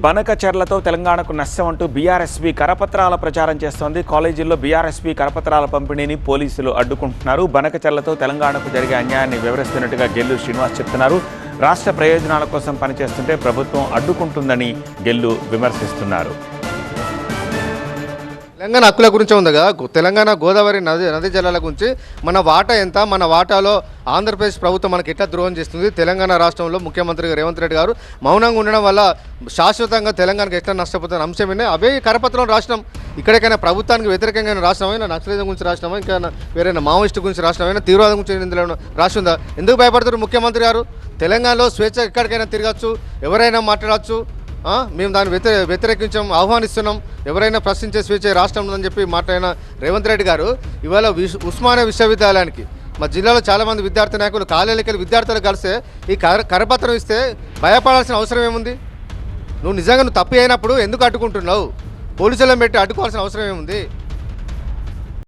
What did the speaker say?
బనకచెర్లతో తెలంగాణకు నష్టం అంటూ బీఆర్ఎస్పీ కరపత్రాల ప్రచారం చేస్తోంది. కాలేజీల్లో బీఆర్ఎస్పీ కరపత్రాల పంపిణీని పోలీసులు అడ్డుకుంటున్నారు. బనకచెర్లతో తెలంగాణకు జరిగే అన్యాయాన్ని వివరిస్తున్నట్టుగా గెల్లు శ్రీనివాస్ చెప్తున్నారు. రాష్ట్ర ప్రయోజనాల కోసం పనిచేస్తుంటే ప్రభుత్వం అడ్డుకుంటుందని గెల్లు విమర్శిస్తున్నారు. తెలంగాణ హక్కుల గురించి ఉంది కదా, తెలంగాణ గోదావరి నది జలాల గురించి మన వాటా ఎంత, మన వాటాలో ఆంధ్రప్రదేశ్ ప్రభుత్వం మనకి ఎట్లా ద్రోహం చేస్తుంది, తెలంగాణ రాష్ట్రంలో ముఖ్యమంత్రి రేవంత్ రెడ్డి గారు మౌనంగా ఉండడం వల్ల శాశ్వతంగా తెలంగాణకు ఎట్లా నష్టపోతున్న అంశమే అవే కరపత్రం రాష్ట్రం. ఇక్కడికైనా ప్రభుత్వానికి వ్యతిరేకంగా రాష్ట్రమైనా, నక్సలిజం గురించి రాష్ట్రమా, ఇంకా వేరైనా మావోయిస్టు గురించి రాష్ట్రమైనా, తీవ్రవాదం గురించి ఇందులో రాష్ట్రం ఎందుకు భయపడతారు ముఖ్యమంత్రి గారు? తెలంగాణలో స్వేచ్ఛ ఎక్కడికైనా తిరగచ్చు, ఎవరైనా మాట్లాడచ్చు. మేము దాన్ని వ్యతిరేకించాం, ఆహ్వానిస్తున్నాం. ఎవరైనా ప్రశ్నించే స్వేచ్ఛ రాష్ట్రం ఉందని చెప్పి మాట్లాడిన రేవంత్ రెడ్డి గారు ఇవాళ ఉస్మానియా విశ్వవిద్యాలయానికి మా జిల్లాలో చాలామంది విద్యార్థి నాయకులు కాలేజీకి విద్యార్థులు కలిస్తే ఈ కరపత్రం ఇస్తే భయపడాల్సిన అవసరం ఏముంది? నువ్వు నిజంగా తప్పు అయినప్పుడు ఎందుకు అడ్డుకుంటున్నావు? పోలీసులను పెట్టి అడ్డుకోవాల్సిన అవసరం ఏముంది?